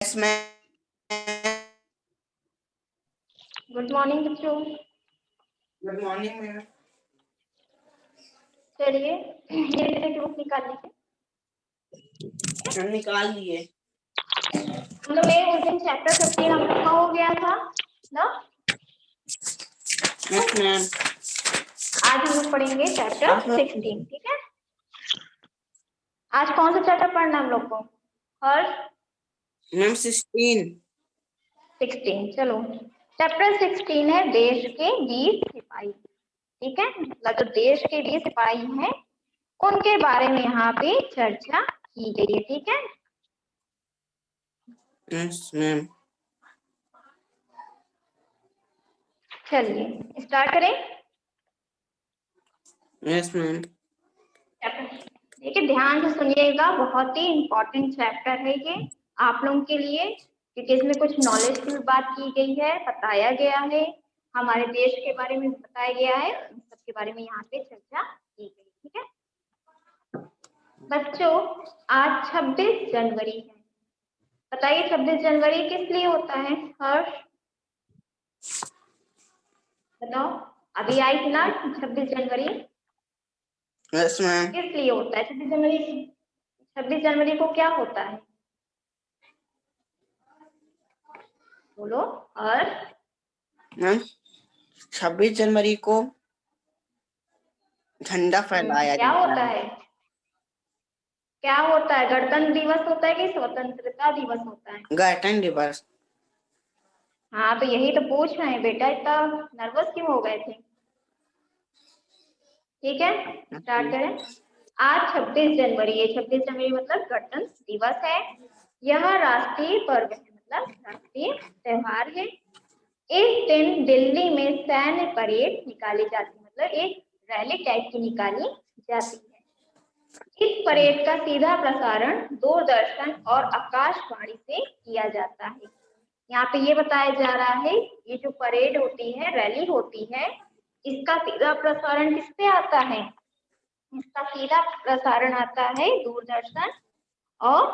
Yes ma'am. Good morning बच्चों। Good morning ma'am. चलिए धीरे ग्रुप निकाल लीजिए। हम निकाल लिए। हम लोग ने उस दिन चैप्टर 15 हम लोग का हो गया था ना। Yes ma'am. आज हम लोग पढ़ेंगे चैप्टर 16। ठीक है, आज कौन सा चैप्टर पढ़ना हम लोग को? हर्ष मैम 16। चलो चैप्टर 16 है देश के वीर सिपाही। ठीक है, मतलब जो देश के वीर सिपाही हैं उनके बारे में यहाँ पे चर्चा की गई है। ठीक है, यस मैम। चलिए स्टार्ट करें। Yes ma'am. देखिए ध्यान से सुनिएगा, बहुत ही इम्पोर्टेंट चैप्टर है ये आप लोगों के लिए, क्योंकि इसमें कुछ नॉलेजफुल बात की गई है, बताया गया है, हमारे देश के बारे में बताया गया है, उन सब के बारे में यहाँ पे चर्चा की गई। ठीक है बच्चों, आज 26 जनवरी है। बताइए 26 जनवरी किस लिए होता है? हर्ष बताओ, अभी आई थी ना 26 जनवरी, यस मैम। किस लिए होता है 26 जनवरी? 26 जनवरी को क्या होता है बोलो? और मैम 26 जनवरी को झंडा फहराया क्या जाता होता है। है? क्या होता है? गणतंत्र दिवस होता है कि स्वतंत्रता दिवस होता है? गणतंत्र दिवस। हाँ तो यही तो पूछ रहे हैं बेटा, इतना नर्वस क्यों हो गए थे? ठीक है स्टार्ट करें। आज 26 जनवरी है, 26 जनवरी मतलब गणतंत्र दिवस है। यह राष्ट्रीय पर्व है, मतलब राष्ट्रीय त्योहार है। इस दिन दिल्ली में सैन्य परेड निकाली जाती है, मतलब एक रैली टाइप की निकाली जाती है। इस परेड का सीधा प्रसारण दूरदर्शन और आकाशवाणी से किया जाता है। यहाँ पे ये बताया जा रहा है, ये जो परेड होती है, रैली होती है, इसका सीधा प्रसारण किस पे आता है? इसका सीधा प्रसारण आता है दूरदर्शन और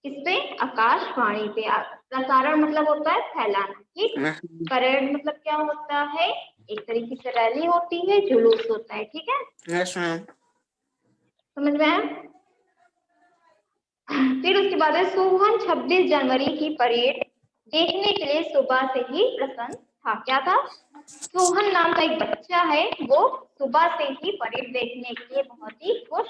किस पे? आकाशवाणी पे। प्रसारण मतलब होता है फैलाना। ठीक, परेड मतलब क्या होता है? एक तरीके से रैली होती है, जुलूस होता है। ठीक है, यस मैम। समझ में आया? फिर उसके बाद है सोहन 26 जनवरी की परेड देखने के लिए सुबह से ही प्रसन्न था। क्या था? सोहन नाम का एक बच्चा है, वो सुबह से ही परेड देखने के लिए बहुत ही खुश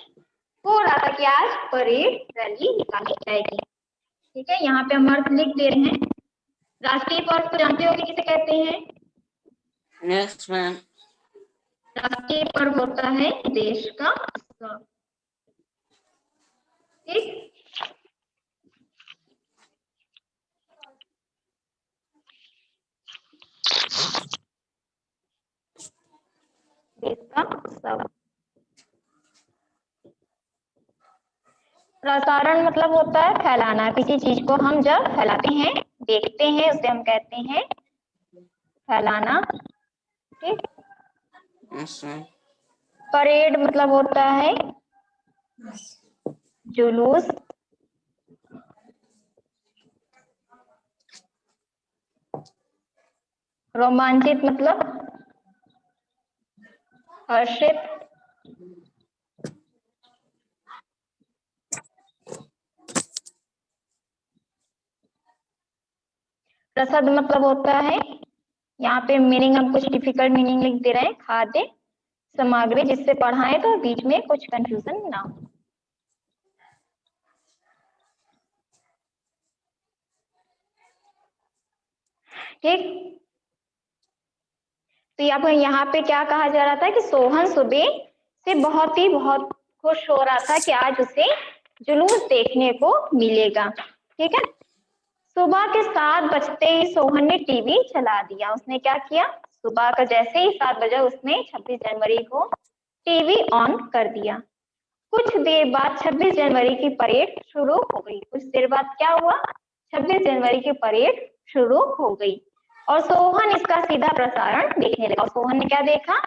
हो रहा था कि आज परेड रैली निकाली जाएगी। ठीक है, यहाँ पे हम अर्थ लिख दे रहे हैं। राष्ट्रीय पर्व तो जानते हो कि किसे कहते हैं? Yes ma'am. राष्ट्रीय पर्व होता है देश का उत्सव। ठीक, देश का उत्सव। प्रसारण मतलब होता है फैलाना। किसी चीज को हम जब फैलाते हैं, देखते हैं, उसे हम कहते हैं फैलाना। ठीक, यस मैम। परेड मतलब होता है जुलूस। रोमांचित मतलब हर्षित। प्रसाद मतलब होता है, यहाँ पे मीनिंग हम कुछ डिफिकल्ट मीनिंग लिख दे रहे हैं, खाद्य सामग्री जिससे पढ़ाएं तो बीच में कुछ कंफ्यूजन ना हो। ठीक, तो यहाँ पे क्या कहा जा रहा था कि सोहन सुबह से बहुत खुश हो रहा था कि आज उसे जुलूस देखने को मिलेगा। ठीक है, सुबह के 7 बजते ही सोहन ने टीवी चला दिया। उसने क्या किया? सुबह का जैसे ही 7 बजा उसने 26 जनवरी को टीवी ऑन कर दिया। कुछ देर बाद 26 जनवरी की परेड शुरू हो गई। कुछ देर बाद क्या हुआ? 26 जनवरी की परेड शुरू हो गई और सोहन इसका सीधा प्रसारण देखने लगा। और सोहन ने क्या देखा?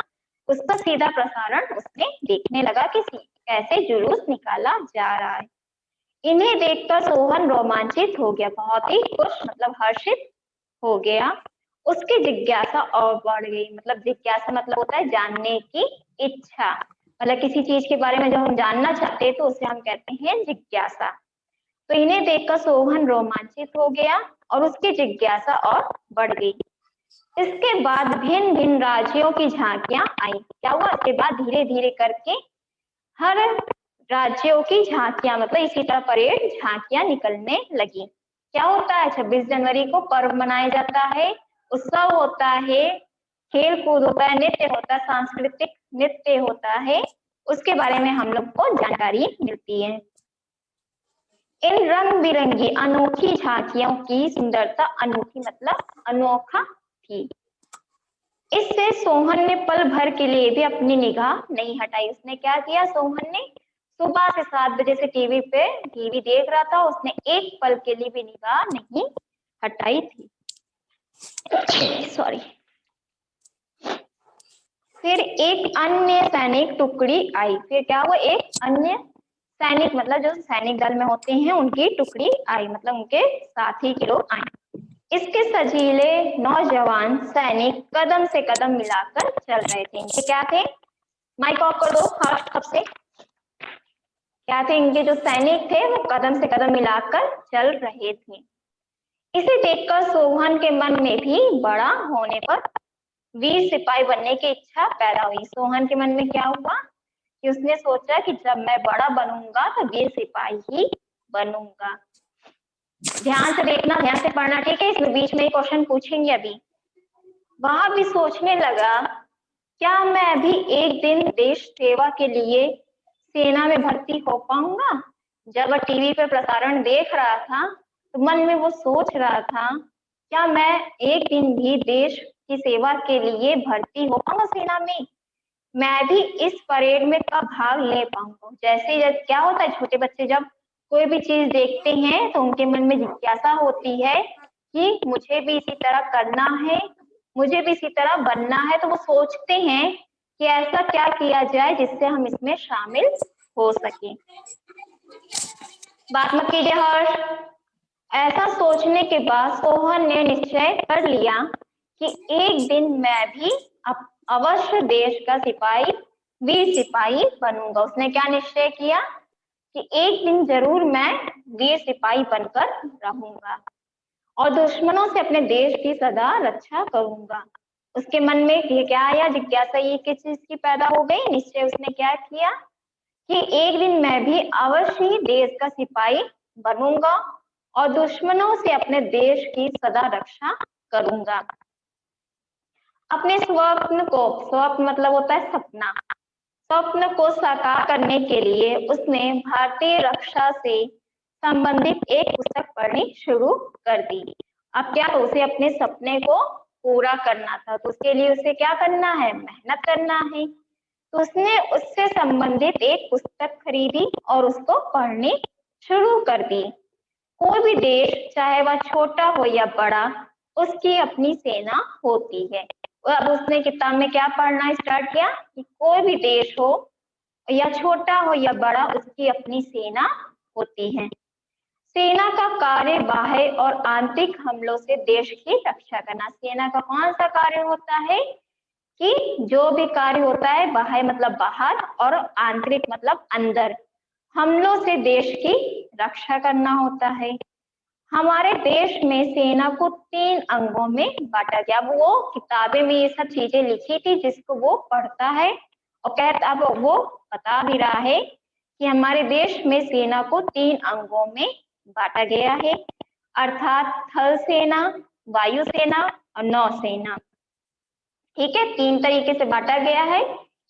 उसका सीधा प्रसारण उसने देखने लगा कि कैसे जुलूस निकाला जा रहा है। इन्हें देखकर सोहन रोमांचित हो गया, बहुत ही खुश मतलब हर्षित हो गया। उसकी जिज्ञासा और बढ़ गई, मतलब जिज्ञासा मतलब होता है जानने की इच्छा, मतलब किसी चीज के बारे में जब हम जानना चाहते हैं तो उसे हम कहते हैं जिज्ञासा। तो इन्हें देखकर सोहन रोमांचित हो गया और उसकी जिज्ञासा और बढ़ गई। इसके बाद भिन्न भिन्न राज्यों की झांकियां आई। क्या हुआ, इसके बाद धीरे धीरे करके हर राज्यों की झांकियां, मतलब इसी तरह परेड झांकियां निकलने लगी। क्या होता है, 26 जनवरी को पर्व मनाया जाता है, उत्सव होता है, खेल कूद होता है, नृत्य होता है, सांस्कृतिक नृत्य होता है, उसके बारे में हम लोग को जानकारी मिलती है। इन रंग बिरंगी अनोखी झांकियों की सुंदरता, अनोखी मतलब अनोखा थी। इससे सोहन ने पल भर के लिए भी अपनी निगाह नहीं हटाई। उसने क्या किया, सोहन ने सुबह से 7 बजे से टीवी पे टीवी देख रहा था, उसने एक पल के लिए भी निगाह नहीं हटाई थी। सॉरी। फिर एक अन्य सैनिक टुकड़ी आई। फिर क्या हुआ, एक अन्य सैनिक मतलब जो सैनिक दल में होते हैं उनकी टुकड़ी आई, मतलब उनके साथी के लोग आए। इसके सजीले नौजवान सैनिक कदम से कदम मिलाकर चल रहे थे। इनके क्या थे, माइक ऑफ कर दो हर्ष कब से। क्या थे, इनके जो सैनिक थे वो कदम से कदम मिलाकर चल रहे थे। इसे देखकर सोहन के मन में भी बड़ा होने पर वीर सिपाही बनने की इच्छा पैदा हुई। सोहन के मन में क्या हुआ कि उसने सोचा कि जब मैं बड़ा बनूंगा तो वीर सिपाही ही बनूंगा। ध्यान से देखना, ध्यान से पढ़ना, ठीक है, इसमें बीच में क्वेश्चन पूछेंगे अभी। वहां भी सोचने लगा, क्या मैं भी एक दिन देश सेवा के लिए सेना में भर्ती हो पाऊंगा। जब वह टीवी पर प्रसारण देख रहा था तो मन में वो सोच रहा था, क्या मैं एक दिन भी देश की सेवा के लिए भर्ती हो पाऊंगा सेना में, मैं भी इस परेड में कब भाग ले पाऊंगा। जैसे जब क्या होता है, छोटे बच्चे जब कोई भी चीज देखते हैं तो उनके मन में जिज्ञासा होती है कि मुझे भी इसी तरह करना है, मुझे भी इसी तरह बनना है, तो वो सोचते हैं कि ऐसा क्या किया जाए जिससे हम इसमें शामिल हो सके। बात मत कीजिए हर्ष। ऐसा सोचने के बाद सोहन ने निश्चय कर लिया कि एक दिन मैं भी अवश्य देश का सिपाही, वीर सिपाही बनूंगा। उसने क्या निश्चय किया कि एक दिन जरूर मैं वीर सिपाही बनकर रहूंगा और दुश्मनों से अपने देश की सदा रक्षा करूंगा। उसके मन में ये क्या आया, जिज्ञासा ये किस चीज की पैदा हो गई, निश्चय उसने क्या किया कि एक दिन मैं भी अवश्य ही देश का सिपाही बनूंगा और दुश्मनों से अपने देश की सदा रक्षा करूंगा। अपने स्वप्न को, स्वप्न मतलब होता है सपना, स्वप्न को साकार करने के लिए उसने भारतीय रक्षा से संबंधित एक पुस्तक पढ़नी शुरू कर दी। अब क्या, उसे अपने सपने को पूरा करना था, तो उसके लिए उसे क्या करना है, मेहनत करना है। तो उसने उससे संबंधित एक पुस्तक खरीदी और उसको पढ़नी शुरू कर दी। कोई भी देश चाहे वह छोटा हो या बड़ा, उसकी अपनी सेना होती है। अब उसने किताब में क्या पढ़ना स्टार्ट किया कि कोई भी देश हो या छोटा हो या बड़ा, उसकी अपनी सेना होती है। सेना का कार्य बाह्य और आंतरिक हमलों से देश की रक्षा करना। सेना का कौन सा कार्य होता है कि जो भी कार्य होता है, बाह्य मतलब बाहर और आंतरिक मतलब अंदर, हमलों से देश की रक्षा करना होता है। हमारे देश में सेना को 3 अंगों में बांटा गया। वो किताबें में ये सब चीजें लिखी थी जिसको वो पढ़ता है और कहता, अब वो बता भी रहा है कि हमारे देश में सेना को 3 अंगों में बांटा गया है, अर्थात थल सेना, वायु सेना और नौसेना। ठीक है, 3 तरीके से बांटा गया है।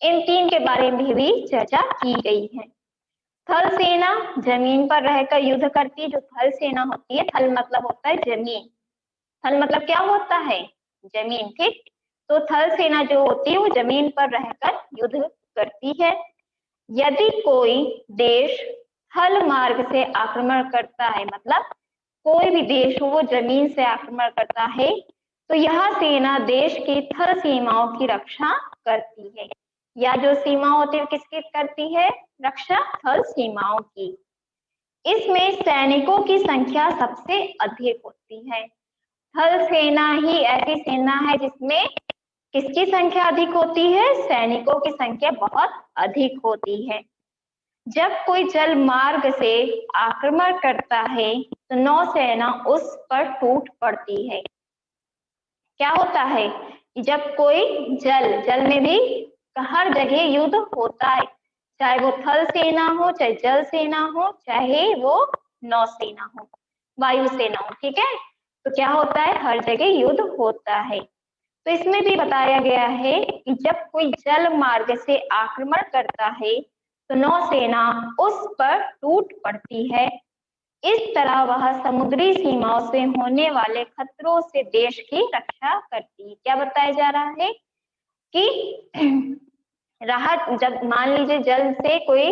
इन 3 के बारे में भी चर्चा की गई है। थल सेना जमीन पर रहकर युद्ध करती है। जो थल सेना होती है, थल मतलब होता है जमीन, थल मतलब क्या होता है, जमीन, ठीक। तो थल सेना जो होती है वो जमीन पर रहकर युद्ध करती है। यदि कोई देश थल मार्ग से आक्रमण करता है, मतलब कोई भी देश हो वो जमीन से आक्रमण करता है, तो यह सेना देश की थल सीमाओं की रक्षा करती है। या जो सीमा होती है किसकी करती है रक्षा, थल सीमाओं की। इसमें सैनिकों की संख्या सबसे अधिक होती है। थल सेना ही ऐसी सेना है जिसमें किसकी संख्या अधिक होती है? सैनिकों की संख्या बहुत अधिक होती है। जब कोई जल मार्ग से आक्रमण करता है तो नौसेना उस पर टूट पड़ती है। क्या होता है कि जब कोई जल में भी हर जगह युद्ध होता है, चाहे वो थल सेना हो, चाहे जल सेना हो, चाहे वो नौसेना हो, वायु सेना हो, ठीक है। तो क्या होता है, हर जगह युद्ध होता है। तो इसमें भी बताया गया है कि जब कोई जल मार्ग से आक्रमण करता है तो नौसेना उस पर टूट पड़ती है। इस तरह वह समुद्री सीमाओं से होने वाले खतरों से देश की रक्षा करती है। क्या बताया जा रहा है कि राहत, जब मान लीजिए जल से कोई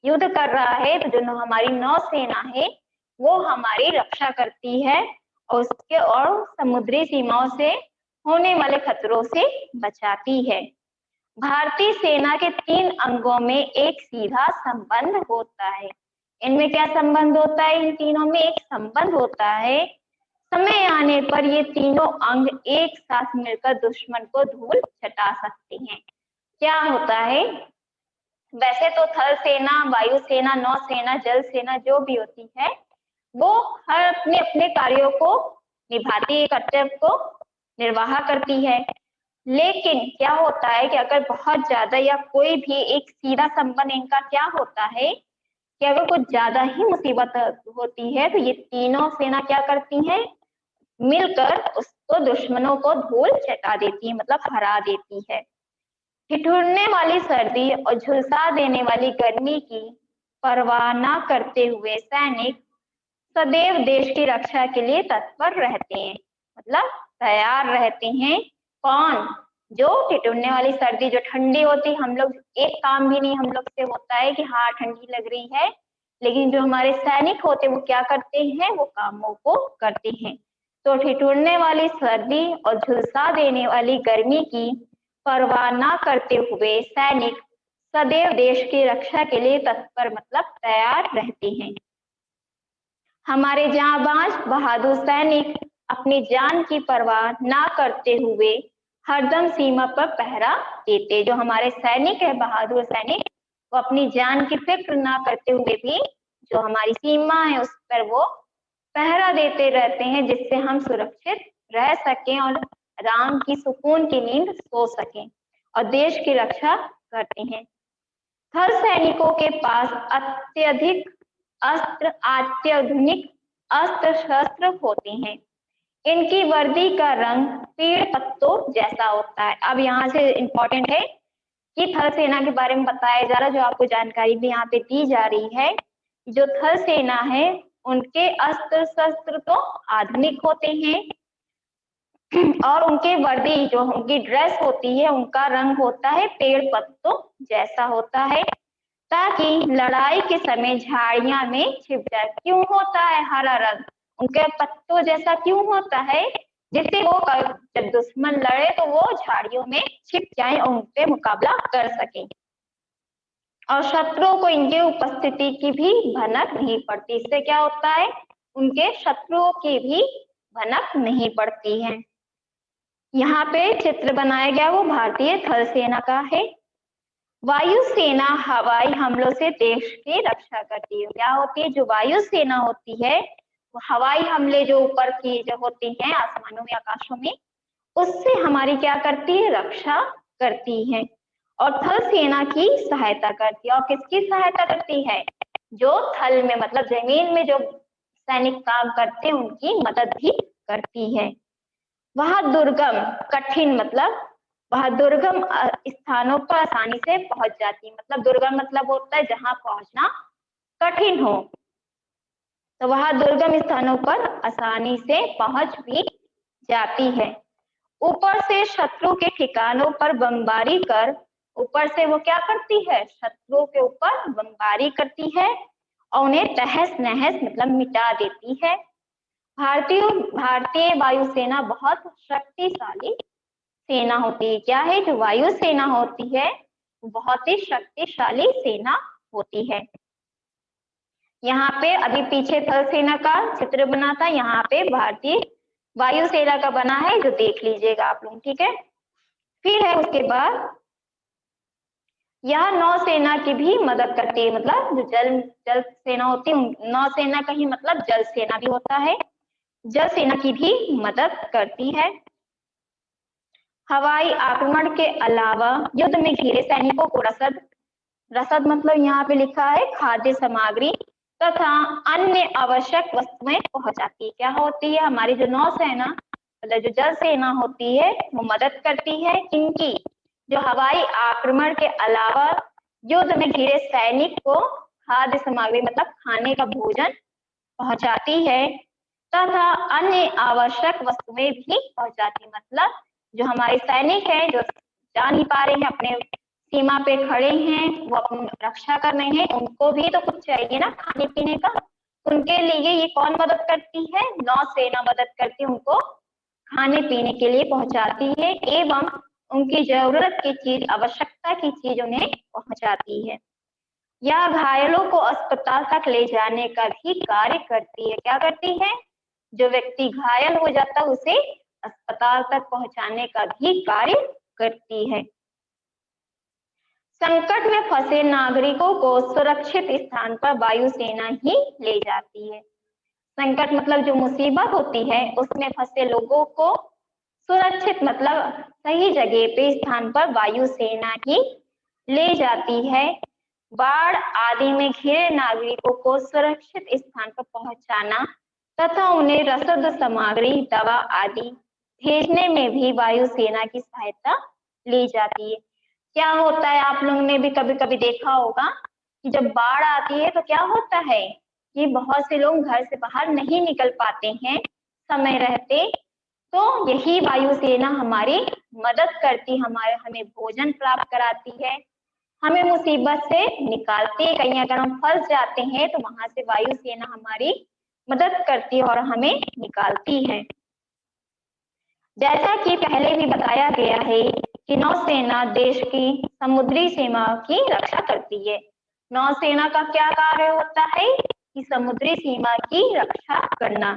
युद्ध कर रहा है तो जो हमारी नौसेना है वो हमारी रक्षा करती है और उसके और समुद्री सीमाओं से होने वाले खतरों से बचाती है। भारतीय सेना के 3 अंगों में एक सीधा संबंध होता है। इनमें क्या संबंध होता है? इन तीनों में एक संबंध होता है। समय आने पर ये तीनों अंग एक साथ मिलकर दुश्मन को धूल चटा सकते हैं। क्या होता है, वैसे तो थल सेना, वायु सेना, नौसेना, जल सेना जो भी होती है वो हर अपने अपने कार्यों को निभाती है, कर्तव्य को निर्वाह करती है। लेकिन क्या होता है कि अगर बहुत ज्यादा या कोई भी एक सीधा संबंध इनका क्या होता है कि अगर कुछ ज्यादा ही मुसीबत होती है तो ये तीनों सेना क्या करती हैं, मिलकर उसको दुश्मनों को धूल चटा देती है, मतलब हरा देती है। ठिठुरने वाली सर्दी और झुलसा देने वाली गर्मी की परवाह न करते हुए सैनिक सदैव देश की रक्षा के लिए तत्पर रहते हैं, मतलब तैयार रहते हैं। कौन? जो ठिठुरने वाली सर्दी, जो ठंडी होती, हम लोग एक काम भी नहीं हम लोग से होता है कि हाँ ठंडी लग रही है, लेकिन जो हमारे सैनिक होते हैं वो क्या करते हैं, वो कामों को करते हैं। तो ठिठुरने वाली सर्दी और झुलसा देने वाली गर्मी की परवाह न करते हुए सैनिक सदैव देश की रक्षा के लिए तत्पर, मतलब तैयार रहते हैं। हमारे जांबाज बहादुर सैनिक अपनी जान की परवाह ना करते हुए हरदम सीमा पर पहरा देते। जो हमारे सैनिक है, बहादुर सैनिक, वो अपनी जान की फिक्र ना करते हुए भी जो हमारी सीमा है उस पर वो पहरा देते रहते हैं, जिससे हम सुरक्षित रह सकें और आराम की सुकून की नींद सो सकें और देश की रक्षा करते हैं। थल सैनिकों के पास अत्याधुनिक अस्त्र शस्त्र होते हैं। इनकी वर्दी का रंग पेड़ पत्तों जैसा होता है। अब यहाँ से इम्पोर्टेंट है कि थल सेना के बारे में बताया जा रहा है, जो आपको जानकारी भी यहाँ पे दी जा रही है। जो थल सेना है उनके अस्त्र शस्त्र तो आधुनिक होते हैं और उनके वर्दी, जो उनकी ड्रेस होती है, उनका रंग होता है पेड़ पत्तों जैसा होता है, ताकि लड़ाई के समय झाड़ियां में छिप जाए। क्यों होता है हरा रंग? उनके पत्तों जैसा क्यों होता है? जिससे वो जब दुश्मन लड़े तो वो झाड़ियों में छिप जाए और उनपे मुकाबला कर सके और शत्रुओं को इनके उपस्थिति की भी भनक नहीं पड़ती। इससे क्या होता है, उनके शत्रुओं की भी भनक नहीं पड़ती है। यहाँ पे चित्र बनाया गया वो भारतीय थल सेना का है। वायु सेना हवाई हमलों से देश की रक्षा करती है। क्या होती है? जो वायु सेना होती है वो हवाई हमले जो ऊपर की जो होती हैं आसमानों में, आकाशों में, उससे हमारी क्या करती है? रक्षा करती है और थल सेना की सहायता करती है। और किसकी सहायता करती है? जो थल में, मतलब जमीन में जो सैनिक काम करते हैं उनकी मदद भी करती है। वह दुर्गम, कठिन, मतलब वह दुर्गम स्थानों पर आसानी से पहुंच जाती है। मतलब दुर्गम मतलब होता है जहां पहुंचना कठिन हो, तो वह दुर्गम स्थानों पर आसानी से पहुंच भी जाती है। ऊपर से शत्रु के ठिकानों पर बमबारी कर, ऊपर से वो क्या करती है? शत्रुओं के ऊपर बमबारी करती है और उन्हें तहस नहस, मतलब मिटा देती है। भारतीय वायुसेना बहुत शक्तिशाली सेना होती है। क्या है? जो वायु सेना होती है बहुत ही शक्तिशाली सेना होती है। यहाँ पे अभी पीछे थल सेना का चित्र बना था, यहाँ पे भारतीय वायुसेना का बना है, जो देख लीजिएगा आप लोग, ठीक है। फिर है उसके बाद यह नौसेना की भी मदद करती है, मतलब जो जल सेना होती है, नौसेना का ही मतलब जल सेना भी होता है, जल सेना की भी मदद करती है। हवाई आक्रमण के अलावा युद्ध में घिरे सैनिकों को रसद मतलब यहाँ पे लिखा है खाद्य सामग्री तथा अन्य आवश्यक वस्तुएं पहुंचाती है। क्या होती है, हमारी जो नौसेना मतलब जो जल सेना होती है वो मदद करती है इनकी, जो हवाई आक्रमण के अलावा युद्ध में घिरे सैनिक को खाद्य सामग्री मतलब खाने का भोजन पहुंचाती है तथा अन्य आवश्यक वस्तुएं भी पहुंचाती है। मतलब जो हमारे सैनिक हैं जो जा नहीं पा रहे हैं, अपने सीमा पे खड़े हैं, वो अपनी रक्षा कर रहे हैं, उनको भी तो कुछ चाहिए ना खाने पीने का, उनके लिए ये कौन मदद करती है, नौसेना मदद करती है, उनको खाने पीने के लिए पहुंचाती है एवं उनकी जरूरत की चीज, आवश्यकता की चीज उन्हें पहुंचाती है। यह घायलों को अस्पताल तक ले जाने का भी कार्य करती है। क्या करती है, जो व्यक्ति घायल हो जाता है उसे अस्पताल तक पहुंचाने का भी कार्य करती है। संकट में फंसे नागरिकों को सुरक्षित स्थान पर वायुसेना ही ले जाती है। संकट मतलब जो मुसीबत होती है उसमें फंसे लोगों को सुरक्षित मतलब सही जगह पे स्थान पर वायुसेना ही ले जाती है। बाढ़ आदि में घिरे नागरिकों को सुरक्षित स्थान पर पहुंचाना तथा उन्हें रसद सामग्री, दवा आदि भेजने में भी वायुसेना की सहायता ली जाती है। क्या होता है, आप लोगों ने भी कभी कभी देखा होगा कि जब बाढ़ आती है तो क्या होता है कि बहुत से लोग घर से बाहर नहीं निकल पाते हैं समय रहते, तो यही वायुसेना हमारी मदद करती, हमें भोजन प्राप्त कराती है, हमें मुसीबत से निकालती है। कहीं अगर हम फंस जाते हैं तो वहां से वायुसेना हमारी मदद करती है और हमें निकालती है। जैसा कि पहले भी बताया गया है कि नौसेना देश की समुद्री सीमा की रक्षा करती है। नौसेना का क्या कार्य होता है कि समुद्री सीमा की रक्षा करना।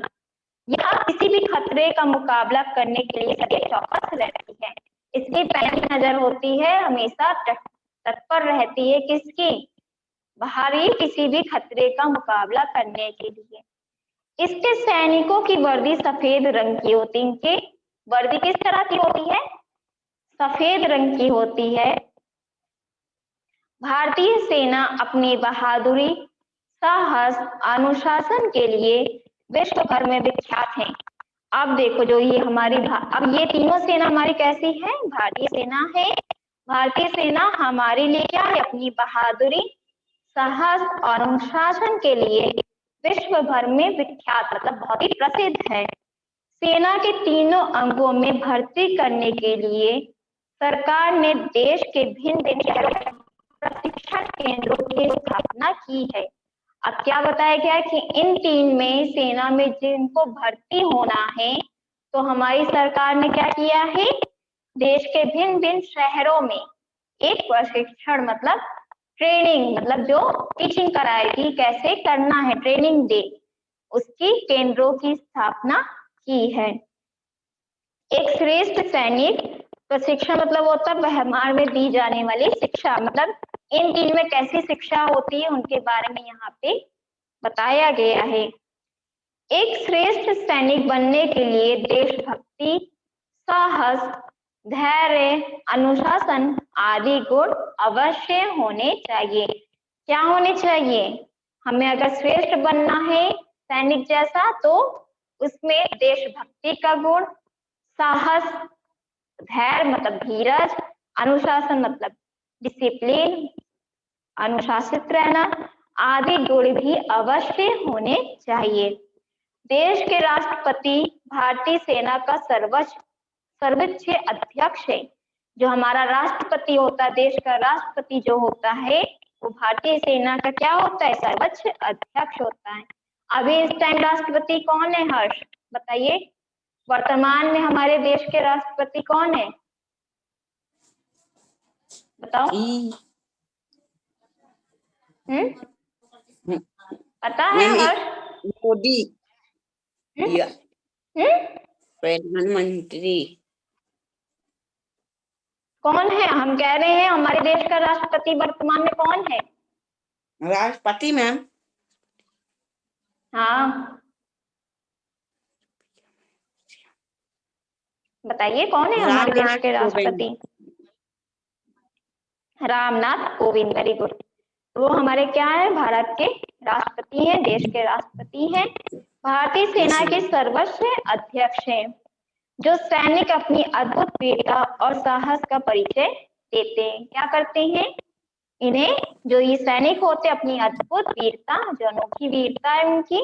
यह किसी भी खतरे का मुकाबला करने के लिए सदैव चौकस रहती है। इसकी पैनी नजर होती है, हमेशा तत्पर रहती है किसकी, बाहरी किसी भी खतरे का मुकाबला करने के लिए। इसके सैनिकों की वर्दी सफेद रंग की होती है। इनकी वर्दी किस तरह की होती है, सफेद रंग की होती है। भारतीय सेना अपनी बहादुरी, साहस, अनुशासन के लिए विश्व भर में विख्यात है। अब देखो जो ये हमारी अब ये तीनों सेना हमारी कैसी है, भारतीय सेना है। भारतीय सेना हमारे लिए क्या है, अपनी बहादुरी, साहस और अनुशासन के लिए विश्व भर में विख्यात मतलब बहुत ही प्रसिद्ध है। सेना के तीनों अंगों में भर्ती करने के लिए सरकार ने देश के भिन्न भिन्न शहरों में प्रशिक्षण केंद्रों की स्थापना की है। अब क्या बताया गया है कि इन तीन में सेना में जिनको भर्ती होना है तो हमारी सरकार ने क्या किया है, देश के भिन्न भिन्न शहरों में एक प्रशिक्षण मतलब ट्रेनिंग मतलब जो टीचिंग कराएगी कैसे करना है, ट्रेनिंग दे, उसकी केंद्रों की स्थापना की है। एक श्रेष्ठ सैनिक प्रशिक्षण मतलब होता है व्यवहार में दी जाने वाली शिक्षा, मतलब इन तीन में कैसी शिक्षा होती है उनके बारे में यहाँ पे बताया गया है। एक श्रेष्ठ सैनिक बनने के लिए देशभक्ति, साहस, धैर्य, अनुशासन आदि गुण अवश्य होने चाहिए। क्या होने चाहिए, हमें अगर श्रेष्ठ बनना है सैनिक जैसा तो उसमें देशभक्ति का गुण, साहस, धैर्य मतलब धीरज, अनुशासन मतलब डिसिप्लिन, अनुशासित रहना आदि गुण भी अवश्य होने चाहिए। देश के राष्ट्रपति भारतीय सेना का सर्वोच्च अध्यक्ष है। जो हमारा राष्ट्रपति होता है, देश का राष्ट्रपति जो होता है वो भारतीय सेना का क्या होता है, सर्वोच्च अध्यक्ष होता है। अभी इस टाइम राष्ट्रपति कौन है हर्ष, बताइए वर्तमान में हमारे देश के राष्ट्रपति कौन है, बताओ। पता है मैम, हर्ष? मोदी या हम्म? प्रधानमंत्री। कौन है? हम कह रहे हैं हमारे देश का राष्ट्रपति वर्तमान में कौन है? राष्ट्रपति मैम। हाँ, बताइए कौन है हमारे देश के रामनाथ कोविंद। राष्ट्रपति? Ramnath Kovind, very good. वो हमारे क्या है? भारत के राष्ट्रपति हैं, देश के राष्ट्रपति हैं। भारतीय सेना Yes, के ma'am. सर्वोच्च अध्यक्ष हैं, जो सैनिक अपनी अद्भुत वीरता और साहस का परिचय देते हैं। क्या करते हैं? इन्हें, जो ये सैनिक होते हैं, अपनी अद्भुत वीरता, जो अनोखी वीरता है उनकी,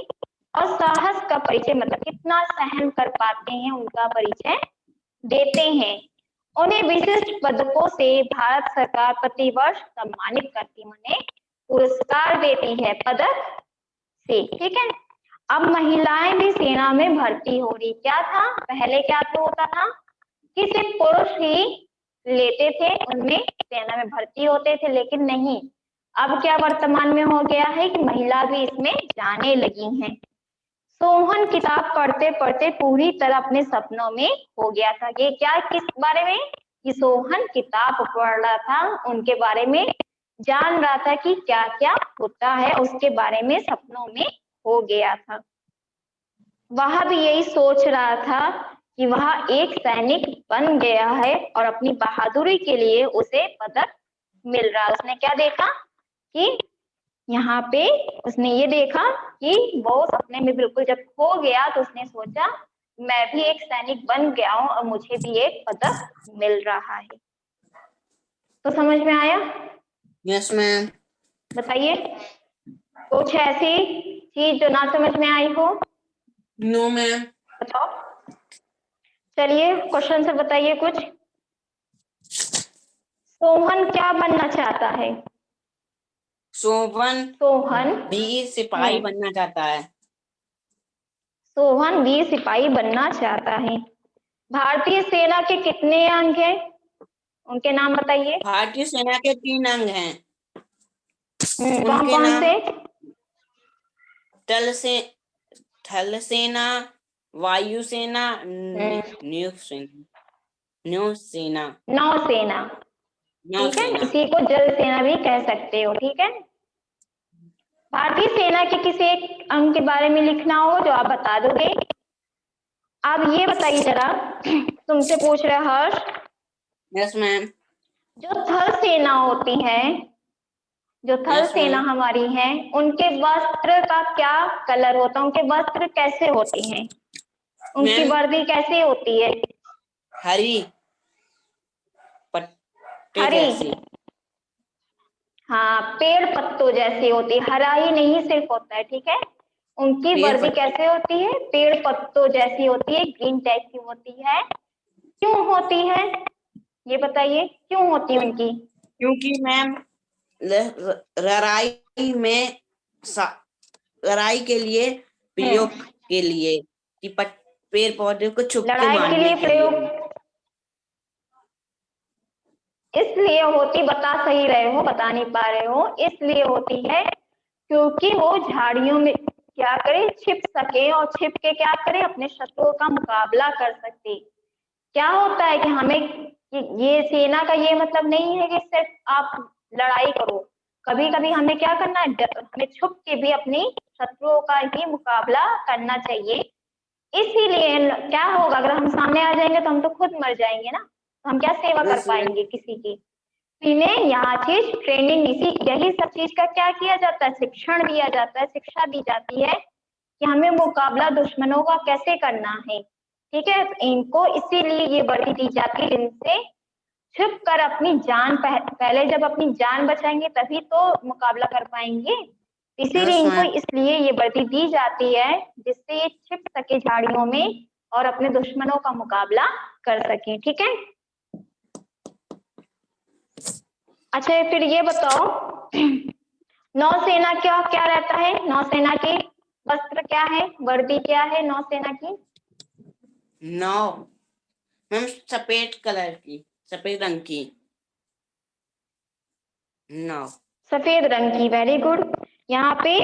और साहस का परिचय, मतलब कितना सहन कर पाते हैं, उनका परिचय देते हैं। उन्हें विशिष्ट पदकों से भारत सरकार प्रतिवर्ष सम्मानित करती है, उन्हें पुरस्कार देती है पदक से। ठीक है। अब महिलाएं भी सेना में भर्ती हो रही। क्या था पहले? क्या तो होता था कि सिर्फ पुरुष ही लेते थे, उनमें सेना में भर्ती होते थे, लेकिन नहीं, अब क्या वर्तमान में हो गया है कि महिला भी इसमें जाने लगी हैं। सोहन किताब पढ़ते पढ़ते पूरी तरह अपने सपनों में हो गया था। ये क्या, किस बारे में? कि सोहन किताब पढ़ रहा था, उनके बारे में जान रहा था कि क्या क्या होता है, उसके बारे में सपनों में हो गया था। वह भी यही सोच रहा था कि वह एक सैनिक बन गया है और अपनी बहादुरी के लिए उसे पदक मिल रहा है। उसने क्या देखा कि यहाँ पे उसने ये देखा कि वो सपने में बिल्कुल जब खो गया, तो उसने सोचा मैं भी एक सैनिक बन गया हूँ और मुझे भी एक पदक मिल रहा है। तो समझ में आया? Yes, ma'am. बताइए कुछ ऐसी चीज जो ना समझ में आई हो, No, ma'am. बताओ। चलिए क्वेश्चन से बताइए कुछ। सोहन क्या बनना चाहता है? सोहन सोहन वीर सिपाही बनना चाहता है। सोहन वीर सिपाही बनना चाहता है। भारतीय सेना के कितने अंग हैं? उनके नाम बताइए। भारतीय सेना के 3 अंग हैं। कौन उनके कौन नाम से? थल सेना, वायुसेना, नौसेना। नौसेना। नौसेना। ठीक है, नौसेना। इसी को जल सेना भी कह सकते हो। ठीक है। भारतीय सेना के किसी एक अंग के बारे में लिखना हो जो आप बता दोगे। आप ये बताइए जरा, तुमसे पूछ रहे हर्ष, Yes, ma'am. जो थल सेना होती है, जो थल Yes, सेना ma'am. हमारी है, उनके वस्त्र का क्या कलर होता है? उनके वस्त्र कैसे होते हैं? उनकी मैम, वर्दी कैसी होती है? हरी पट्टे हरी। जैसी। हाँ, पेड़ पत्तों जैसी होती है, हरा ही नहीं सिर्फ होता है। ठीक है। उनकी पेड़ वर्दी कैसे होती है? पेड़ पत्तों जैसी होती है, ग्रीन टाइप की होती है। क्यों होती है ये बताइए, क्यों होती है उनकी? क्योंकि मैम लड़ाई में लड़ाई के लिए प्रयोग के लिए कि पेड़ पौधे को छुप के लड़ाई के मारने लिए के लिए। प्रयोग इसलिए होती, बता सही रहे हो, बता नहीं पा रहे हो, इसलिए होती है क्योंकि वो झाड़ियों में क्या करे, छिप सके, और छिप के क्या करे, अपने शत्रुओं का मुकाबला कर सके। क्या होता है कि हमें, ये सेना का ये मतलब नहीं है कि सिर्फ आप लड़ाई करो। कभी कभी हमें क्या करना है, हमें छुप के भी अपनी शत्रुओं का ही मुकाबला करना चाहिए। इसीलिए क्या होगा, अगर हम सामने आ जाएंगे तो हम तो खुद मर जाएंगे ना, तो हम क्या सेवा कर पाएंगे किसी की? इन्हें यहाँ चीज ट्रेनिंग, इसी यही सब चीज का क्या किया जाता है, शिक्षण दिया जाता है, शिक्षा दी जाती है कि हमें मुकाबला दुश्मनों का कैसे करना है। ठीक है। इनको इसीलिए ये वर्दी दी जाती है, जिनसे छुप कर अपनी जान, पहले जब अपनी जान बचाएंगे तभी तो मुकाबला कर पाएंगे। इसीलिए Yes, इनको ma'am. इसलिए ये वर्दी दी जाती है, जिससे ये छिप सके झाड़ियों में और अपने दुश्मनों का मुकाबला कर सके। ठीक है। अच्छा, फिर ये बताओ, नौसेना क्या क्या रहता है? नौसेना की वस्त्र क्या है, वर्दी क्या है नौसेना की? नौ मैम सफेद कलर की, सफेद रंग की नौ। सफेद रंग की, वेरी गुड। यहाँ पे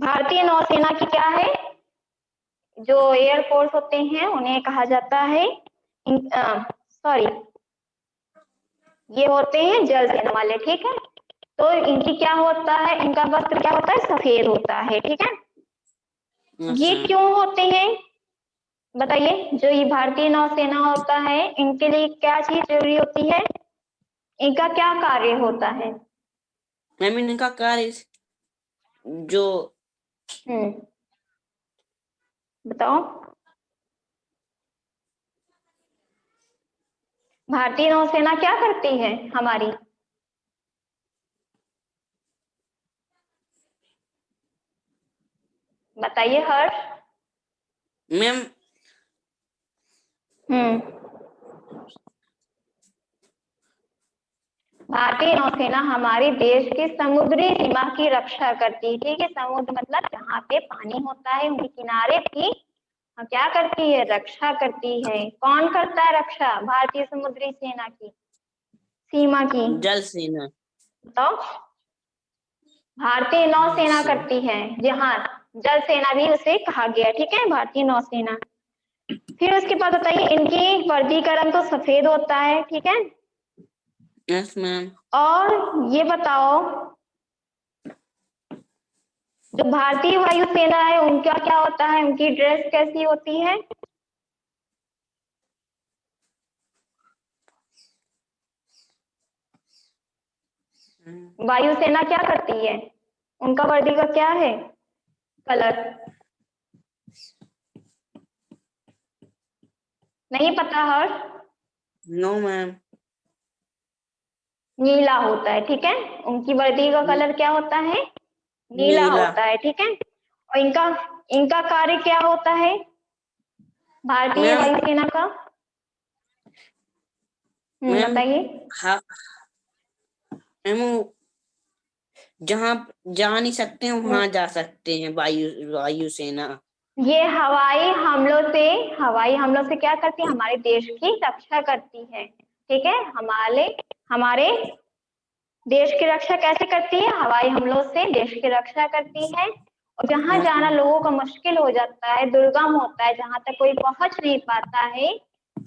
भारतीय नौसेना की क्या है, जो एयरफोर्स होते हैं उन्हें कहा जाता है, सॉरी ये होते हैं जल सेना वाले, ठीक है। तो इनकी क्या होता है, इनका वस्त्र क्या होता है, सफेद होता है, ठीक है। ये अच्छा। क्यों होते हैं बताइए, जो ये भारतीय नौसेना होता है इनके लिए क्या चीज जरूरी होती है, इनका क्या कार्य होता है? मैम इनका कार्य जो बताओ। भारतीय नौसेना क्या करती है हमारी? बताइए हर्ष। मैम भारतीय नौसेना हमारे देश की समुद्री सीमा की रक्षा करती है, ठीक है। समुद्र मतलब जहाँ पे पानी होता है उनके किनारे की क्या करती है, रक्षा करती है। कौन करता है रक्षा भारतीय समुद्री सेना की, सीमा की? जल सेना। बताओ। भारतीय नौसेना अच्छा। करती है, जहाँ जल सेना भी उसे कहा गया, ठीक है, भारतीय नौसेना। फिर उसके बाद बताइए, इनकी वर्दी का रंग तो सफेद होता है, ठीक है। Yes ma'am. और ये बताओ, जो भारतीय वायुसेना है उनका क्या होता है, उनकी ड्रेस कैसी होती है? वायुसेना क्या करती है, उनका वर्दी का क्या है कलर? नहीं पता हर्ष? No ma'am. नीला होता है, ठीक है। उनकी वर्दी का कलर क्या होता है, नीला नीला। होता है, ठीक है। और इनका इनका कार्य क्या होता है भारतीय मैम वायुसेना का? मैम बताइए। हाँ मैम वो जहाँ जा नहीं सकते हैं वहां जा सकते हैं, वायुसेना। ये हवाई हमलों से क्या करती है, हमारे देश की रक्षा करती है, ठीक है। हमारे देश की रक्षा कैसे करती है, हवाई हमलों से देश की रक्षा करती है। और जहां यस जाना मैम। लोगों का मुश्किल हो जाता है, दुर्गम होता है, जहां तक कोई पहुंच नहीं पाता है,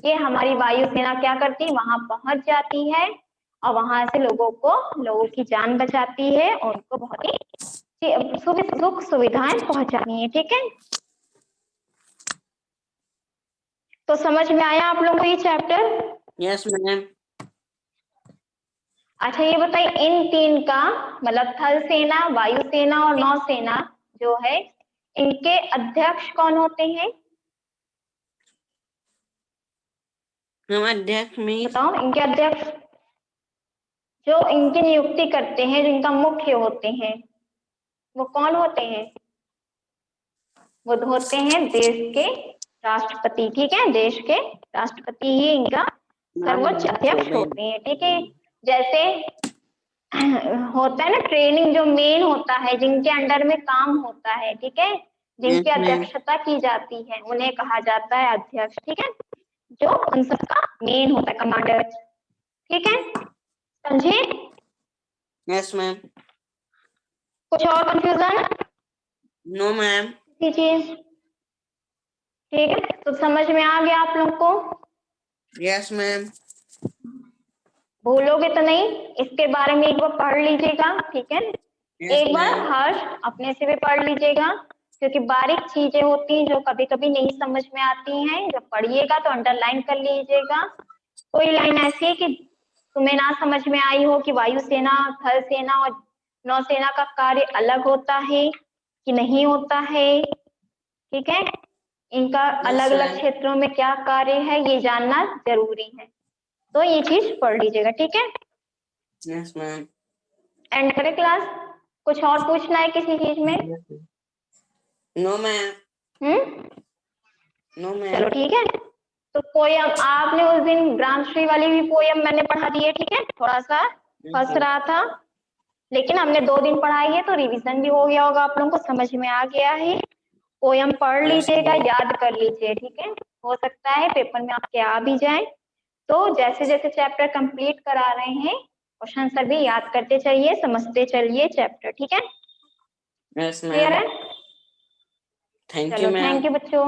ये हमारी वायुसेना क्या करती है, वहां पहुंच जाती है और वहां से लोगों की जान बचाती है और उनको बहुत ही सुख सुविधाएं पहुंचानी है, ठीक है। तो समझ में आया आप लोगों को ये चैप्टर? Yes ma'am. अच्छा ये बताइए, इन तीन का मतलब थल सेना, वायुसेना और नौसेना जो है, इनके अध्यक्ष कौन होते हैं? हम अध्यक्ष में बताओ इनके अध्यक्ष, जो इनकी नियुक्ति करते हैं, जो इनका मुख्य होते हैं, वो कौन होते हैं? वो होते हैं देश के राष्ट्रपति, ठीक है। देश के राष्ट्रपति ही इनका सर्वोच्च अध्यक्ष होते हैं, ठीक है। जैसे होता है ना ट्रेनिंग, जो मेन होता है, जिनके अंडर में काम होता है, ठीक है, जिनकी यस मैम। अध्यक्षता की जाती है उन्हें कहा जाता है अध्यक्ष, ठीक है। जो उन सबका मेन होता है, कमांडर, ठीक है। समझे? Yes ma'am. कुछ और कंफ्यूजन? No ma'am. चीज ठीक है, तो समझ में आ गया आप लोग को? Yes ma'am. भूलोगे तो नहीं, इसके बारे में एक बार पढ़ लीजिएगा, ठीक है। यस एक बार मैम। हर्ष अपने से भी पढ़ लीजिएगा, क्योंकि बारीक चीजें होती हैं जो कभी कभी नहीं समझ में आती हैं। जब पढ़िएगा तो अंडरलाइन कर लीजिएगा। कोई लाइन ऐसी है कि तुम्हें ना समझ में आई हो कि वायुसेना, थल सेना और नौसेना का कार्य अलग होता है कि नहीं होता है, ठीक है। इनका अलग अलग मैम। क्षेत्रों में क्या कार्य है ये जानना जरूरी है, तो ये चीज पढ़ लीजिएगा, ठीक है। Yes ma'am. एंड करें क्लास? कुछ और पूछना है किसी चीज में? No ma'am. Hmm, no ma'am. चलो ठीक है। तो पोयम आपने उस दिन ग्रामश्री वाली भी पोयम मैंने पढ़ा दी है, ठीक है। थोड़ा सा फंस रहा था, लेकिन हमने 2 दिन पढ़ाई है तो रिवीजन भी हो गया होगा, आप लोगों को समझ में आ गया है। पोयम पढ़ यस लीजिएगा, मैम। याद कर लीजिए, ठीक है। हो सकता है पेपर में आपके आ भी जाए। तो जैसे जैसे चैप्टर कंप्लीट करा रहे हैं, क्वेश्चन आंसर भी याद करते चलिए, समझते चलिए चैप्टर, ठीक है। Yes clear ma'am. है? थैंक यू चलो मैम। थैंक यू बच्चों।